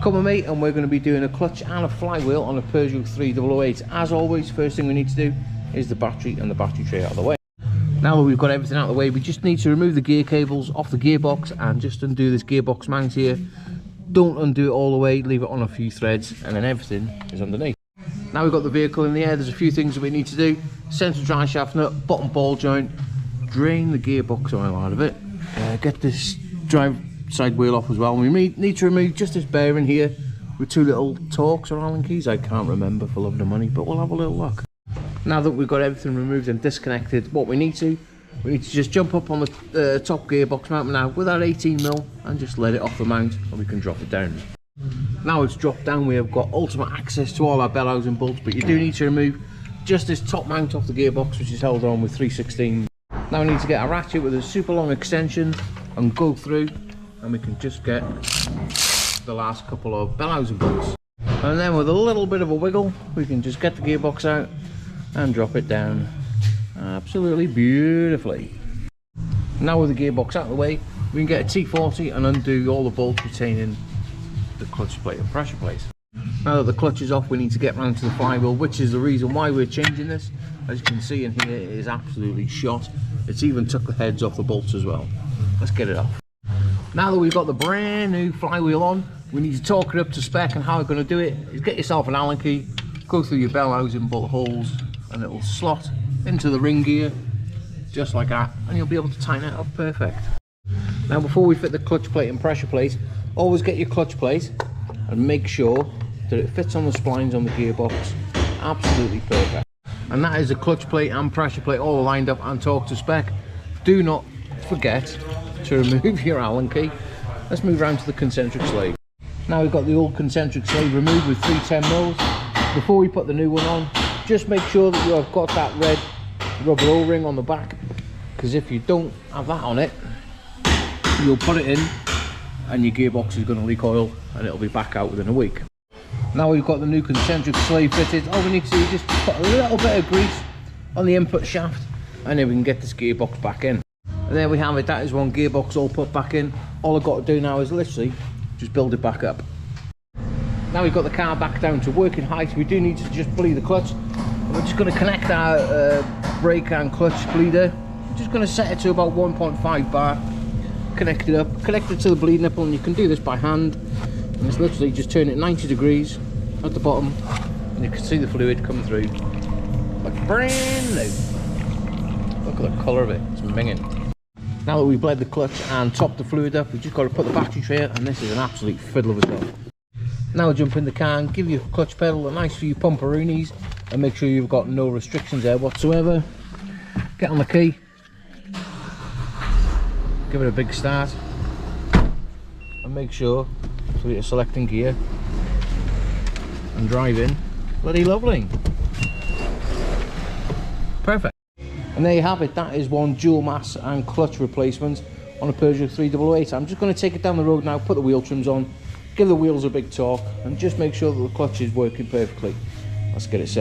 Come with me and we're going to be doing a clutch and a flywheel on a Peugeot 3008. As always, first thing we need to do is the battery and the battery tray out of the way. Now that we've got everything out of the way, we just need to remove the gear cables off the gearbox and just undo this gearbox mount here. Don't undo it all the way, leave it on a few threads and then everything is underneath. Now we've got the vehicle in the air, there's a few things that we need to do. Central drive shaft nut, bottom ball joint, drain the gearbox oil out of it, get this drive side wheel off as well. We need to remove just this bearing here with two little Torx or Allen keys. I can't remember for love of the money, but we'll have a little look. Now that we've got everything removed and disconnected, what we need to just jump up on the top gearbox mount now with our 18mm and just let it off the mount and we can drop it down. Now it's dropped down, we have got ultimate access to all our bellows and bolts, but you do need to remove just this top mount off the gearbox, which is held on with 3/16. Now we need to get a ratchet with a super long extension and go through, and we can just get the last couple of bellows and bolts. And then with a little bit of a wiggle, we can just get the gearbox out and drop it down absolutely beautifully. Now with the gearbox out of the way, we can get a T40 and undo all the bolts retaining the clutch plate and pressure plate. Now that the clutch is off, we need to get round to the flywheel, which is the reason why we're changing this. As you can see in here, it is absolutely shot. It's even took the heads off the bolts as well. Let's get it off. Now that we've got the brand new flywheel on, we need to torque it up to spec, and how we're going to do it is get yourself an Allen key, go through your bellows and bolt holes, and it will slot into the ring gear just like that, and you'll be able to tighten it up perfect. Now before we fit the clutch plate and pressure plate, always get your clutch plate and make sure that it fits on the splines on the gearbox absolutely perfect. And that is the clutch plate and pressure plate all lined up and torqued to spec. Do not forget to remove your Allen key. Let's move around to the concentric slave. Now we've got the old concentric slave removed with 310mm. Before we put the new one on, just make sure that you have got that red rubber O-ring on the back, because if you don't have that on it, you'll put it in and your gearbox is going to leak oil and it'll be back out within a week. Now we've got the new concentric slave fitted, all we need to do is just put a little bit of grease on the input shaft and then we can get this gearbox back in. And there we have it, that is one gearbox all put back in. All I've got to do now is literally just build it back up. Now we've got the car back down to working height, we do need to just bleed the clutch. And we're just going to connect our brake and clutch bleeder. We're just going to set it to about 1.5 bar. Connect it up, connect it to the bleed nipple, and you can do this by hand. And it's literally just turn it 90 degrees at the bottom and you can see the fluid come through like brand new. Look at the colour of it, it's minging. Now that we've bled the clutch and topped the fluid up, we've just got to put the battery tray in, and this is an absolute fiddle of a job. Now we'll jump in the car and give your clutch pedal a nice few pumperoonies and make sure you've got no restrictions there whatsoever. Get on the key, give it a big start and make sure so you're selecting gear and driving. Bloody lovely. Perfect. And there you have it, that is one dual mass and clutch replacement on a Peugeot 3008. I'm just going to take it down the road now, put the wheel trims on, give the wheels a big torque and just make sure that the clutch is working perfectly. Let's get it set.